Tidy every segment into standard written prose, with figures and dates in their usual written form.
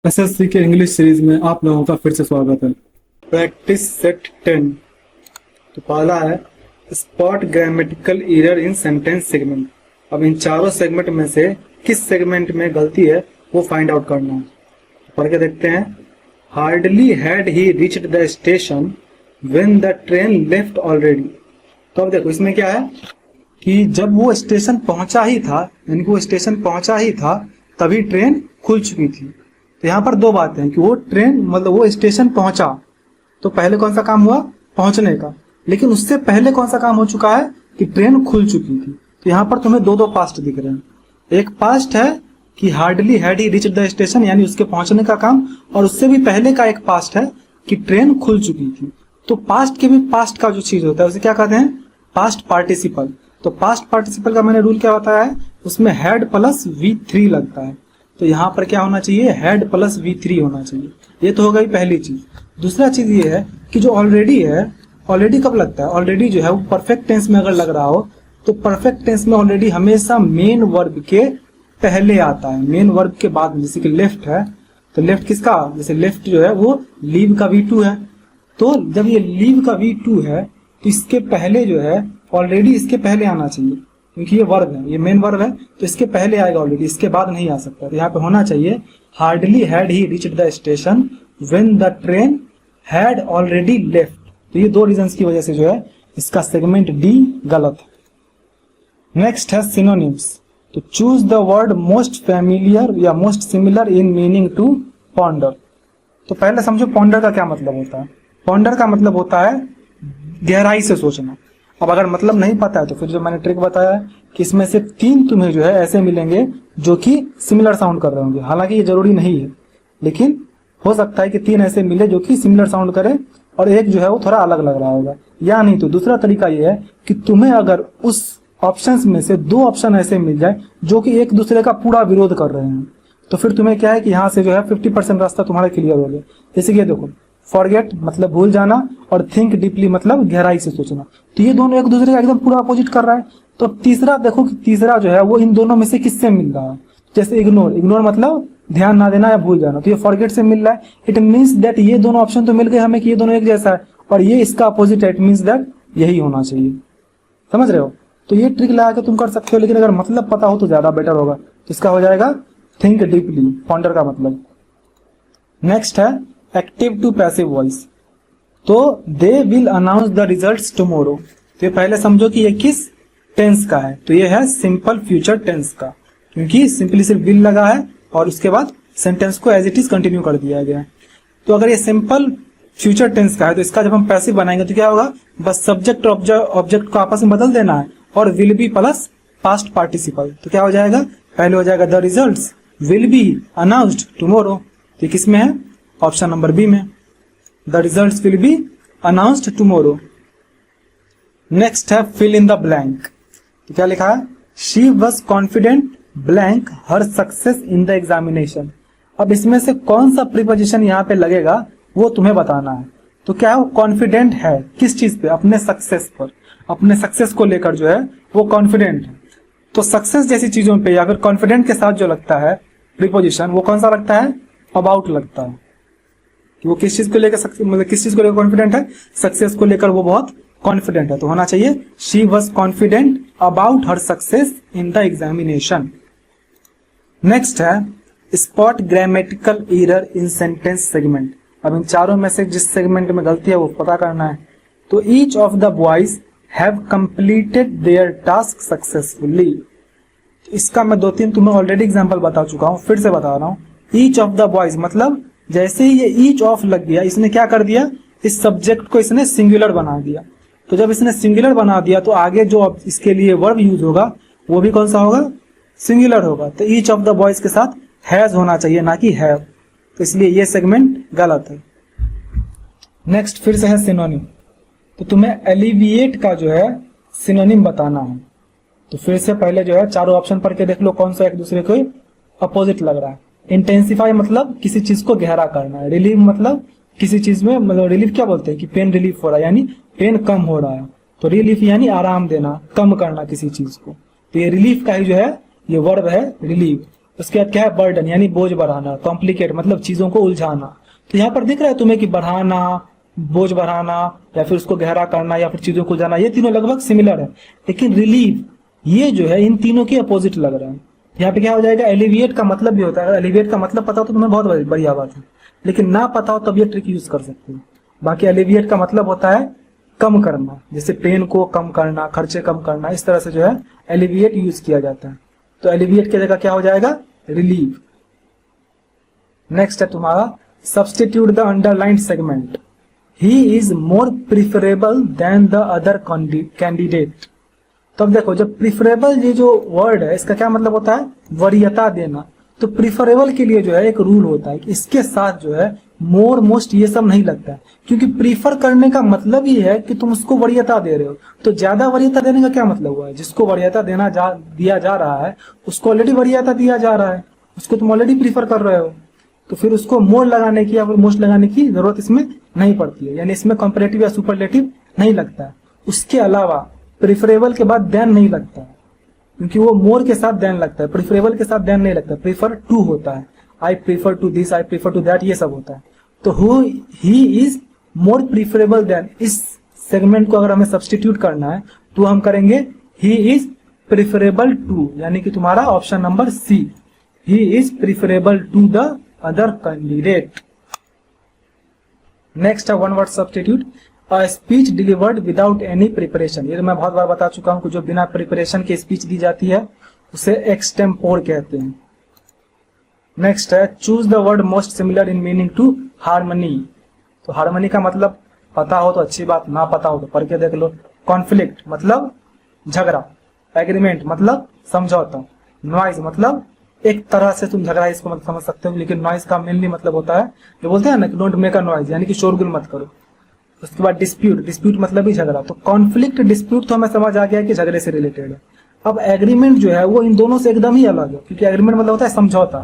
SSC के English series में आप लोगों का फिर से स्वागत है। Practice set 10। तो पहला है spot grammatical error in sentence segment. अब इन चारों सेगमेंट में से किस सेगमेंट में गलती है वो फाइंड आउट करना है। पढ़ के देखते हैं। Hardly had he reached the station when the train left already. तो अब देखो इसमें क्या है कि जब वो स्टेशन पहुंचा ही था, यानी कि वो स्टेशन पहुंचा ही था तभी ट्रेन खुल चुकी थी। तो यहाँ पर दो बातें हैं कि वो ट्रेन मतलब वो स्टेशन पहुंचा तो पहले कौन सा काम हुआ, पहुंचने का, लेकिन उससे पहले कौन सा काम हो चुका है कि ट्रेन खुल चुकी थी। तो यहाँ पर तुम्हें दो दो पास्ट दिख रहे हैं। एक पास्ट है कि hardly had he reached the station, यानी उसके पहुंचने का काम, और उससे भी पहले का एक पास्ट है कि ट्रेन खुल चुकी थी। तो पास्ट के भी पास्ट का जो चीज होता है उसे क्या कहते हैं, पास्ट पार्टिसिपल। तो पास्ट पार्टिसिपल का मैंने रूल क्या बताया है, उसमें हैड प्लस V3 लगता है। तो यहाँ पर क्या होना चाहिए, हैड प्लस V3 होना चाहिए। ये तो हो गई पहली चीज। दूसरा चीज ये है कि जो ऑलरेडी है, ऑलरेडी कब लगता है, ऑलरेडी जो है वो परफेक्ट टेंस में अगर लग रहा हो तो परफेक्ट टेंस में ऑलरेडी हमेशा मेन वर्ब के पहले आता है, मेन वर्ब के बाद में। जैसे कि लेफ्ट है तो लेफ्ट किसका, जैसे लेफ्ट जो है वो लीव का V2 है। तो जब ये लीव का V2 है तो इसके पहले जो है ऑलरेडी इसके पहले आना चाहिए, क्योंकि ये वर्ब है, ये मेन वर्ब है तो इसके पहले आएगा ऑलरेडी, इसके बाद नहीं आ सकता। तो यहाँ पे होना चाहिए hardly had he reached the station when the train had already left. तो ये दो रीजंस की वजह से जो है इसका सेगमेंट डी गलत है। नेक्स्ट है सिनोनिम्स। तो choose the word most familiar या most similar in meaning to ponder. तो पहले समझो पॉन्डर का क्या मतलब होता है। पॉन्डर का मतलब होता है गहराई से सोचना। अब अगर मतलब नहीं पता है तो फिर जो मैंने ट्रिक बताया है कि इसमें से 3 तुम्हें जो है ऐसे मिलेंगे जो कि सिमिलर साउंड कर रहे होंगे। हालांकि ये जरूरी नहीं है, लेकिन हो सकता है कि 3 ऐसे मिले जो कि सिमिलर साउंड करे और एक जो है वो थोड़ा अलग लग रहा होगा। या नहीं तो दूसरा तरीका ये है कि तुम्हें अगर उस ऑप्शंस में से 2 ऑप्शन ऐसे मिल जाए जो कि एक दूसरे का पूरा विरोध कर रहे हैं, तो फिर तुम्हें क्या है कि यहाँ से जो है 50% रास्ता तुम्हारा क्लियर हो गया। जैसे कि देखो, फॉरगेट मतलब भूल जाना और थिंक डीपली मतलब गहराई से सोचना। तो ये दोनों एक दूसरे का एकदम पूरा अपोजिट कर रहा है। तो तीसरा देखो कि तीसरा जो है वो इन दोनों में से किससे मिल रहा है। जैसे इग्नोर, इग्नोर मतलब ध्यान ना देना या भूल जाना, तो ये फॉरगेट से मिल रहा है। इट मीन्स दैट ये दोनों ऑप्शन तो मिल गए हमें कि ये दोनों एक जैसा है, और ये इसका अपोजिट है। इट मीन्स दैट यही होना चाहिए। समझ रहे हो। तो ये ट्रिक लगा के तुम कर सकते हो, लेकिन अगर मतलब पता हो तो ज्यादा बेटर होगा। तो इसका हो जाएगा थिंक डीपली, पॉन्डर का मतलब। नेक्स्ट है एक्टिव टू पैसिव वॉइस। तो they will announce the results tomorrow. तो ये पहले समझो कि ये किस टेंस का है। तो ये है सिंपल फ्यूचर टेंस का, क्योंकि सिंपली सिर्फ विल लगा है और उसके बाद सेंटेंस को एज इट इज कंटिन्यू कर दिया गया है। तो अगर ये सिंपल फ्यूचर टेंस का है तो इसका जब हम पैसिव बनाएंगे तो क्या होगा, बस सब्जेक्ट और ऑब्जेक्ट को आपस में बदल देना है और will be plus past participle. तो क्या हो जाएगा, पहले हो जाएगा the results will be announced tomorrow. तो किस में है, ऑप्शन नंबर बी में, the results will be announced tomorrow. Next है फिल इन द ब्लैंक। तो क्या लिखा है, she was confident blank her success in the examination. अब इसमें से कौन सा प्रीपोजिशन यहाँ पे लगेगा वो तुम्हें बताना है। तो क्या है, वो कॉन्फिडेंट है किस चीज पे, अपने सक्सेस पर, अपने सक्सेस को लेकर जो है वो कॉन्फिडेंट है। तो सक्सेस जैसी चीजों पे या फिर कॉन्फिडेंट के साथ जो लगता है प्रीपोजिशन वो कौन सा लगता है, अबाउट लगता है। कि वो किस चीज को लेकर मतलब किस चीज को लेकर कॉन्फिडेंट है, सक्सेस को लेकर वो बहुत कॉन्फिडेंट है। तो होना चाहिए she was confident about her success in the examination. Next है spot grammatical error in sentence segment. अब इन चारों में से जिस सेगमेंट में गलती है वो पता करना है। तो each of the boys have completed there task successfully. इसका मैं 2-3 तुम्हें ऑलरेडी एग्जांपल बता चुका हूं, फिर से बता रहा हूं। ईच ऑफ द बॉयज मतलब जैसे ही ये ईच ऑफ लग गया, इसने क्या कर दिया, इस सब्जेक्ट को इसने सिंगुलर बना दिया। तो जब इसने सिंगुलर बना दिया तो आगे जो इसके लिए वर्ब यूज होगा वो भी कौन सा होगा, सिंगुलर होगा। तो ईच ऑफ द बॉयज के साथ हैज होना चाहिए, ना कि हैव। तो इसलिए ये सेगमेंट गलत है। नेक्स्ट फिर से है सिनोनिम। तो तुम्हें एलिविएट का जो है सिनोनिम बताना है। तो फिर से पहले जो है चारों ऑप्शन पढ़ के देख लो कौन सा एक दूसरे को अपोजिट लग रहा है। इंटेंसिफाई मतलब किसी चीज को गहरा करना है। रिलीव मतलब किसी चीज में, मतलब रिलीफ क्या बोलते हैं कि पेन रिलीफ हो रहा है, यानी पेन कम हो रहा है। तो रिलीफ यानी आराम देना, कम करना किसी चीज को। तो ये रिलीफ का ही जो है ये वर्ब है रिलीव। उसके बाद क्या है, बर्डन यानी बोझ बढ़ाना, कॉम्प्लिकेट मतलब चीजों को उलझाना। तो यहाँ पर दिख रहा है तुम्हें कि बढ़ाना, बोझ बढ़ाना, या फिर उसको गहरा करना, या फिर चीजों को उलझाना, ये तीनों लगभग सिमिलर है। लेकिन रिलीव ये जो है इन तीनों के अपोजिट लग रहा है। यहाँ पे क्या हो जाएगा, एलिविएट का मतलब भी होता है। अगर एलिविएट का मतलब पता हो तो तुम्हें बहुत बढ़िया बात है, लेकिन ना पता हो तब ये ट्रिक यूज कर सकते हो। बाकी एलिविएट का मतलब होता है कम करना, जैसे पेन को कम करना, खर्चे कम करना, इस तरह से जो है एलिविएट यूज किया जाता है। तो एलिविएट की जगह क्या हो जाएगा, रिलीव। नेक्स्ट है तुम्हारा substitute the underlined segment, he is more preferable than the other candidate. तो अब देखो, जब प्रिफरेबल ये जो वर्ड है इसका क्या मतलब होता है, वरीयता देना। तो प्रिफरेबल के लिए जो है एक रूल होता है कि इसके साथ जो है मोर, मोस्ट ये सब नहीं लगता है, क्योंकि प्रीफर करने का मतलब ही है कि तुम उसको वरीयता दे रहे हो। तो ज्यादा वरीयता देने का क्या मतलब हुआ है, जिसको वरीयता दिया जा रहा है उसको ऑलरेडी वरीयता दिया जा रहा है, उसको तुम ऑलरेडी प्रीफर कर रहे हो, तो फिर उसको मोर लगाने की या फिर मोस्ट लगाने की जरूरत इसमें नहीं पड़ती है, यानी इसमें कंपैरेटिव या सुपरलेटिव नहीं लगता है। उसके अलावा प्रिफरेबल के बाद देन नहीं लगता है, क्योंकि वो मोर के साथ देन लगता है, प्रिफरेबल के साथ देन नहीं लगता। प्रीफर टू होता है, I prefer to this, I prefer to that, ये सब होता है। तो he is more preferable than, इस सेगमेंट को अगर हमें सब्सटीट्यूट करना है तो हम करेंगे ही इज प्रीफरेबल टू, यानी कि तुम्हारा option number C, he is preferable to the other candidate. Next है one word substitute, a speech delivered without any preparation. ये तो मैं बहुत बार बता चुका हूं कि जो बिना प्रिपरेशन के स्पीच दी जाती है उसे एक्सटेम्पोर कहते हैं। नेक्स्ट है choose the word most similar in meaning to harmony. तो हार्मनी का मतलब पता हो तो अच्छी बात, ना पता हो तो पढ़ के देख लो। कॉन्फ्लिक्ट मतलब झगड़ा, एग्रीमेंट मतलब समझौता, नॉइज मतलब एक तरह से तुम झगड़ा इसको मत समझ सकते हो, लेकिन नॉइज का मेनली मतलब होता है जो बोलते हैं ना कि डोंट मेक अ नॉइज, यानी कि शोरगुल मत करो। उसके बाद डिस्प्यूट, डिस्प्यूट मतलब ही झगड़ा। तो कॉन्फ्लिक्ट डिस्प्यूट तो हमें समझ आ गया कि झगड़े से रिलेटेड है। अब एग्रीमेंट जो है वो इन दोनों से एकदम ही अलग है, क्योंकि एग्रीमेंट मतलब होता है समझौता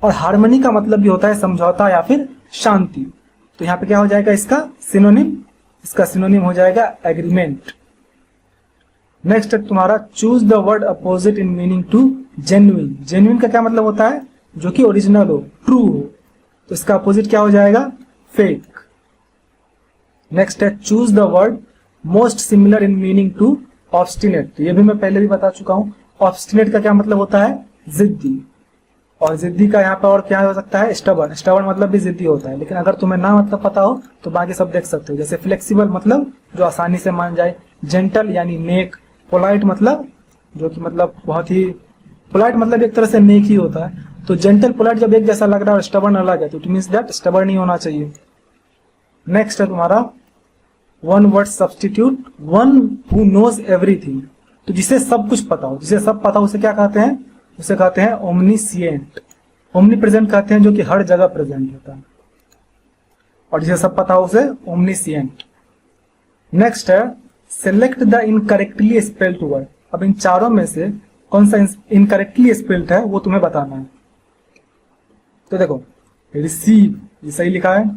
और हार्मनी का मतलब भी होता है समझौता या फिर शांति। तो यहाँ पे क्या हो जाएगा इसका सिनोनिम, इसका सिनोनिम हो जाएगा एग्रीमेंट। नेक्स्ट है तुम्हारा choose the word opposite in meaning to genuine. Genuine का क्या मतलब होता है, जो कि ओरिजिनल हो, ट्रू हो। तो इसका अपोजिट क्या हो जाएगा, फेक। नेक्स्ट है choose the word most similar in meaning to obstinate. ये भी मैं पहले भी बता चुका हूं। ऑब्स्टिनेट का क्या मतलब होता है, जिद्दी। और जिद्दी का यहाँ पर और क्या हो सकता है, स्टबर्न। स्टबर्न मतलब भी जिद्दी होता है, लेकिन अगर तुम्हें ना मतलब पता हो तो बाकी सब देख सकते हो। जैसे फ्लेक्सिबल मतलब जो आसानी से मान जाए, जेंटल यानी नेक, पोलाइट मतलब जो कि मतलब बहुत ही, पोलाइट मतलब एक तरह से नेक ही होता है। तो जेंटल पोलाइट जब एक जैसा लग रहा है और स्टबर्न अलग है तो इट मींस दैट स्टबर्न नहीं होना चाहिए। नेक्स्ट है तुम्हारा one word substitute, one who knows everything. तो जिसे सब कुछ पता हो, जिसे सब पता हो उसे क्या कहते हैं, उसे कहते हैं ओमनीसिएंट। ओमनी प्रेजेंट कहते हैं जो कि हर जगह प्रेजेंट होता है, और जिसे सब पता हो उसे ओमनीसिएंट। नेक्स्ट है select the incorrectly spelled word. अब इन चारों में से कौन सा इनकरेक्टली स्पेल्ड है वो तुम्हें बताना है। तो देखो, रिसीव ये सही लिखा है,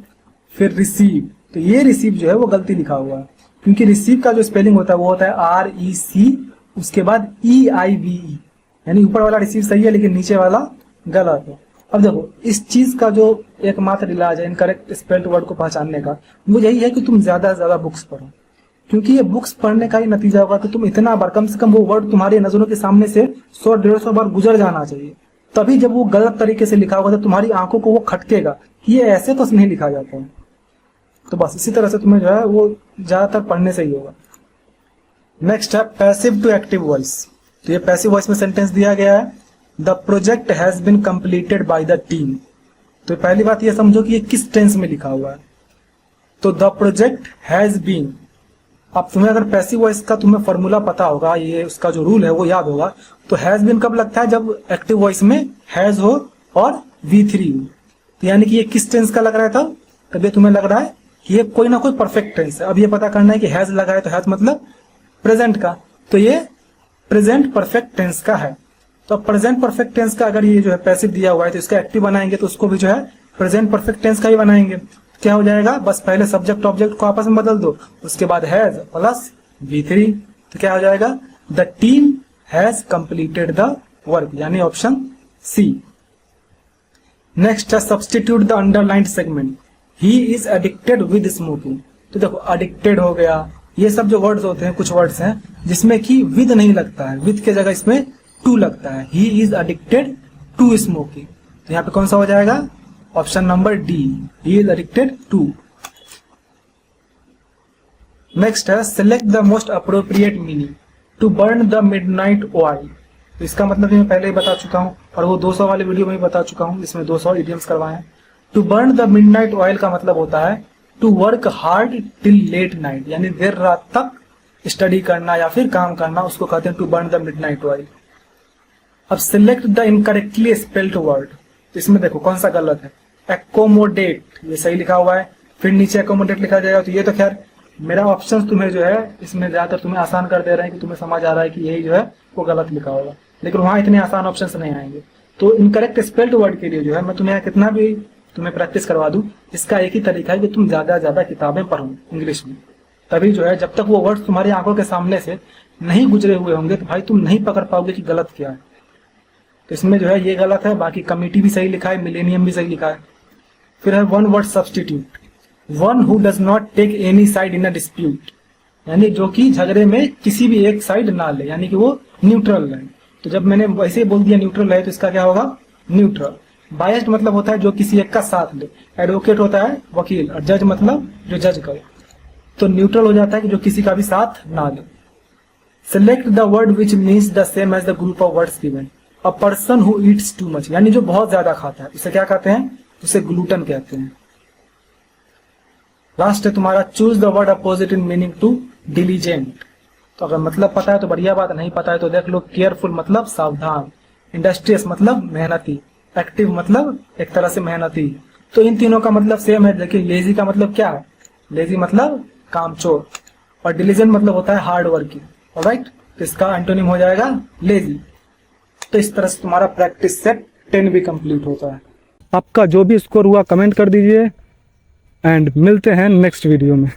फिर रिसीव, तो ये रिसीव जो है वो गलती लिखा हुआ है, क्योंकि रिसीव का जो स्पेलिंग होता है वो होता है REC, उसके बाद EIVE, यानी ऊपर वाला रिसीव सही है लेकिन नीचे वाला गलत है। अब देखो, इस चीज का जो एकमात्र इलाज है इनकरेक्ट स्पेल्ड वर्ड को पहचानने का, वो यही है कि तुम ज्यादा से ज्यादा बुक्स पढ़ो, क्योंकि ये बुक्स पढ़ने का ही नतीजा होगा कि तुम इतना बार, कम से कम वो वर्ड तुम्हारी नजरों के सामने से 100-150 बार गुजर जाना चाहिए, तभी जब वो गलत तरीके से लिखा होगा तो तुम्हारी आंखों को वो खटकेगा कि ये ऐसे तो नहीं लिखा जाता है। तो बस इसी तरह से तुम्हें जो है वो ज्यादातर पढ़ने से ही होगा। नेक्स्ट है पैसिव टू एक्टिव वॉइस। तो ये पैसिव वॉइस में सेंटेंस दिया गया है, the project has been completed by the team. तो पहली बात ये समझो कि ये किस टेंस में लिखा हुआ है। तो द प्रोजेक्ट हैज बीन, अब तुम्हें अगर पैसिव वॉइस का तुम्हें फॉर्मूला पता होगा, ये उसका जो रूल है वो याद होगा, तो हैज बीन कब लगता है, जब एक्टिव वॉइस में हैज हो और V3 हो। तो यानी कि ये किस टेंस का लग रहा था, तब ये तुम्हें लग रहा है कि ये कोई ना कोई परफेक्ट टेंस है। अब ये पता करना है कि हैज लगा है तो हैज मतलब प्रेजेंट का, तो ये प्रेजेंट परफेक्ट टेंस का है। तो अब प्रेजेंट परफेक्ट टेंस का अगर ये जो है पैसिव दिया हुआ है तो इसका एक्टिव बनाएंगे तो उसको भी जो है प्रेजेंट परफेक्ट टेंस का ही बनाएंगे। क्या हो जाएगा, बस पहले सब्जेक्ट ऑब्जेक्ट को आपस में बदल दो, उसके बाद हैज प्लस V3, तो क्या हो जाएगा, the team has completed the work, यानी ऑप्शन सी। नेक्स्ट है substitute the underlined segment, he is addicted with smoking. तो देखो एडिक्टेड हो गया, ये सब जो वर्ड्स होते हैं, कुछ वर्ड्स हैं जिसमें कि विद नहीं लगता है, विद के जगह इसमें टू लगता है। He is addicted to smoking, तो यहाँ पे कौन सा हो जाएगा? Option number D, he is addicted to. Next है select the most appropriate meaning to burn the midnight oil. तो इसका मतलब मैं पहले ही बता चुका हूं और वो 200 वाले वीडियो में ही बता चुका हूं, इसमें 200 इडियम्स करवाए हैं। To burn the midnight oil का मतलब होता है to work hard till late night, यानी देर रात तक स्टडी करना या फिर काम करना, उसको कहते हैं to burn the midnight oil. अब select the incorrectly spelled word, तो इसमें देखो कौन सा गलत है। एकोमोडेट ये सही लिखा हुआ है, फिर नीचे एकोमोडेट लिखा जाएगा, तो ये तो खैर मेरा ऑप्शन तुम्हें जो है इसमें ज्यादातर तुम्हें आसान कर दे रहे हैं कि तुम्हें समझ आ रहा है कि यही जो है वो गलत लिखा होगा, लेकिन वहां इतने आसान ऑप्शन नहीं आएंगे। तो इनकरेक्ट स्पेल्ड वर्ड के लिए जो है मैं तुम्हें कितना भी तुम्हें प्रैक्टिस करवा दूं, इसका एक ही तरीका है कि तुम ज्यादा ज्यादा किताबें पढ़ो इंग्लिश में, तभी जो है जब तक वो वर्ड तुम्हारी आंखों के सामने से नहीं गुजरे हुए होंगे तो भाई तुम नहीं पकड़ पाओगे कि गलत क्या है। तो इसमें जो है ये गलत है, बाकी कमिटी भी सही लिखा है, मिलेनियम भी सही लिखा है। फिर है one word substitute, one who does not take any side in a dispute, यानी जो कि झगड़े में किसी भी एक साइड ना ले, यानी कि वो न्यूट्रल है। तो जब मैंने वैसे ही बोल दिया न्यूट्रल है तो इसका क्या होगा? न्यूट्रल। बायस्ड मतलब होता है जो किसी एक का साथ ले, एडवोकेट होता है वकील, और जज मतलब जो जज करे। तो न्यूट्रल हो जाता है कि जो किसी का भी साथ ना ले। Select the word which means the same as the group of words given, a person who eats too much, यानी जो बहुत ज्यादा खाता है उसे क्या कहते हैं? उसे ग्लूटन कहते हैं। लास्ट है तुम्हारा choose the word opposite in meaning to diligent. तो अगर मतलब पता है तो बढ़िया बात, नहीं पता है तो देख लो। केयरफुल मतलब सावधान, इंडस्ट्रियस मतलब मेहनती, एक्टिव मतलब एक तरह से मेहनती। तो इन तीनों का मतलब सेम है, लेकिन लेजी का मतलब क्या है? लेजी मतलब कामचोर, और डिलीजेंट मतलब होता है हार्ड वर्किंग। ऑलराइट, तो इसका एंटोनिम हो जाएगा लेजी। तो इस तरह से तुम्हारा प्रैक्टिस सेट 10 भी कंप्लीट होता है। आपका जो भी स्कोर हुआ कमेंट कर दीजिए एंड मिलते हैं नेक्स्ट वीडियो में।